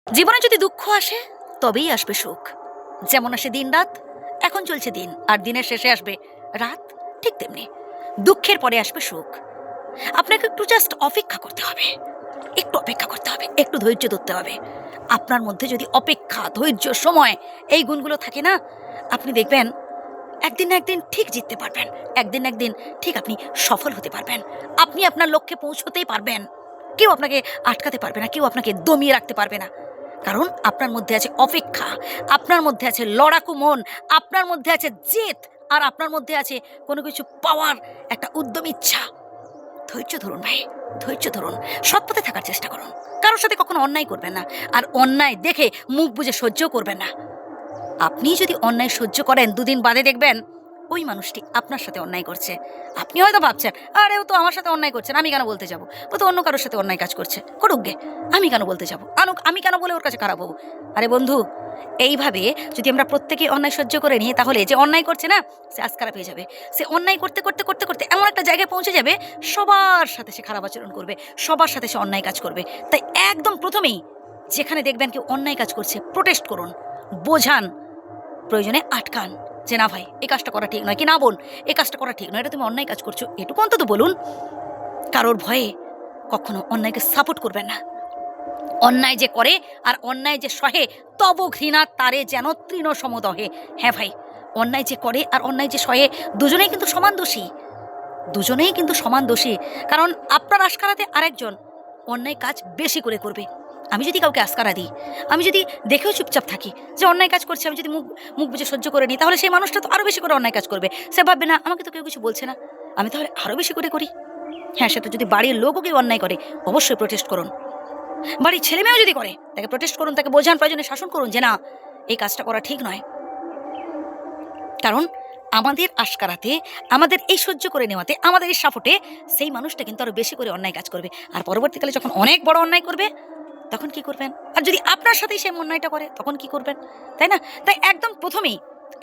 জীবনে যদি দুঃখ আসে তবেই আসবে সুখ। যেমন আসে দিন রাত, এখন চলছে দিন, আর দিনের শেষে আসবে রাত। ঠিক তেমনি দুঃখের পরে আসবে সুখ। আপনাকে একটু জাস্ট অপেক্ষা করতে হবে, একটু অপেক্ষা করতে হবে, একটু ধৈর্য ধরতে হবে। আপনার মধ্যে যদি অপেক্ষা, ধৈর্য, সময় এই গুণগুলো থাকে না, আপনি দেখবেন একদিন না একদিন ঠিক জিততে পারবেন। একদিন না একদিন ঠিক আপনি সফল হতে পারবেন। আপনি আপনার লক্ষ্যে পৌঁছতেই পারবেন। কেউ আপনাকে আটকাতে পারবে না, কেউ আপনাকে দমিয়ে রাখতে পারবে না। কারণ আপনার মধ্যে আছে অপেক্ষা, আপনার মধ্যে আছে লড়াকু মন, আপনার মধ্যে আছে জেদ, আর আপনার মধ্যে আছে কোনো কিছু পাওয়ার একটা উদ্যম ইচ্ছা। ধৈর্য ধরুন ভাই, ধৈর্য ধরুন, সৎ পথে থাকার চেষ্টা করুন। কারোর সাথে কখনো অন্যায় করবেন না, আর অন্যায় দেখে মুখ বুজে সহ্য করবেন না। আপনি যদি অন্যায় সহ্য করেন, দুদিন বাদে দেখবেন ওই মানুষটি আপনার সাথে অন্যায় করছে। আপনি হয়তো ভাবছেন, আরে ও তো আমার সাথে অন্যায় করছে, আমি কেন বলতে যাব? ও তো অন্য কারোর সাথে অন্যায় কাজ করছে, করুক গে, আমি কেন বলতে যাব? আনুক, আমি কেন বলে ওর কাছে খারাপ হবো? আরে বন্ধু, এইভাবে যদি আমরা প্রত্যেকে অন্যায় সহ্য করে নিই, তাহলে যে অন্যায় করছে না, সে আজ খারাপ হয়ে যাবে। সে অন্যায় করতে করতে করতে করতে এমন একটা জায়গায় পৌঁছে যাবে, সবার সাথে সে খারাপ আচরণ করবে, সবার সাথে সে অন্যায় কাজ করবে। তাই একদম প্রথমেই যেখানে দেখবেন কেউ অন্যায় কাজ করছে, প্রোটেস্ট করুন, বোঝান, প্রয়োজনে আটকান যে না ভাই, এই কাজটা করা ঠিক নয়, কি না বোন, এই কাজটা করা ঠিক নয়, এটা তুমি অন্যায় কাজ করছো, এটুকু অন্তত বলুন। কারোর ভয়ে কখনো অন্যায়কে সাপোর্ট করবেন না। অন্যায় যে করে আর অন্যায় যে সহে, তব ঘৃণা তারে যেন তৃণ সমদহে। হ্যাঁ ভাই, অন্যায় যে করে আর অন্যায় যে সহে, দুজনেই কিন্তু সমান দোষী, দুজনেই কিন্তু সমান দোষী। কারণ আপনার আশকারাতে আরেকজন অন্যায় কাজ বেশি করে করবে। আমি যদি কাউকে আশকারা দিই, আমি যদি দেখেও চুপচাপ থাকি যে অন্যায় কাজ করছে, আমি যদি মুখ মুখ বুঝে সহ্য করে নিই, তাহলে সেই মানুষটা তো আরও বেশি করে অন্যায় কাজ করবে। সে ভাববে না আমাকে তো কেউ কিছু বলছে না, আমি তাহলে আরও বেশি করে করি। হ্যাঁ, সে তো যদি বাড়ির লোকও কেউ অন্যায় করে, অবশ্যই প্রোটেস্ট করুন। বাড়ির ছেলেমেয়েও যদি করে, তাকে প্রোটেস্ট করুন, তাকে বোঝান, প্রয়োজনে শাসন করুন যে না, এই কাজটা করা ঠিক নয়। কারণ আমাদের আশকারাতে, আমাদের এই সহ্য করে নেওয়াতে, আমাদের এই সাপোর্টে সেই মানুষটা কিন্তু আরও বেশি করে অন্যায় কাজ করবে। আর পরবর্তীকালে যখন অনেক বড় অন্যায় করবে, তখন কি করবেন? আর যদি আপনার সাথেই সেই অন্যায়টা করে, তখন কি করবেন? তাই না? তাই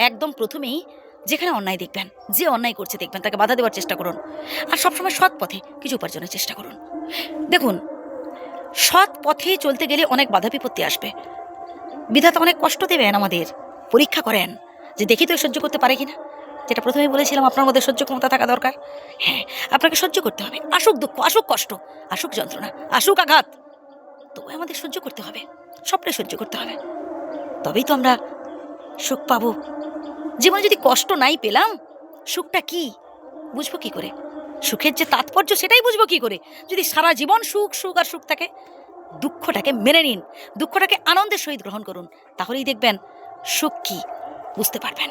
একদম প্রথমেই যেখানে অন্যায় দেখবেন, যে অন্যায় করছে দেখবেন, তাকে বাধা দেওয়ার চেষ্টা করুন। আর সবসময় সৎ পথে কিছু উপার্জনের চেষ্টা করুন। দেখুন, সৎ পথে চলতে গেলে অনেক বাধা বিপত্তি আসবে। বিধাতা অনেক কষ্ট দেবেন, আমাদের পরীক্ষা করেন যে দেখি তো সহ্য করতে পারে কিনা। যেটা প্রথমেই বলেছিলাম, আপনার মধ্যে সহ্য ক্ষমতা থাকা দরকার। হ্যাঁ, আপনাকে সহ্য করতে হবে। আসুক দুঃখ, আসুক কষ্ট, আসুক যন্ত্রণা, আসুক আঘাত, তবু আমাদের সহ্য করতে হবে, সবটাই সহ্য করতে হবে। তবেই তো আমরা সুখ পাবো। জীবনে যদি কষ্ট নাই পেলাম, সুখটা কি বুঝবো কি করে? সুখের যে তাৎপর্য, সেটাই বুঝবো কি করে যদি সারা জীবন সুখ সুখ আর সুখ থাকে? দুঃখটাকে মেনে নিন, দুঃখটাকে আনন্দের সহিত গ্রহণ করুন, তাহলেই দেখবেন সুখ কি বুঝতে পারবেন।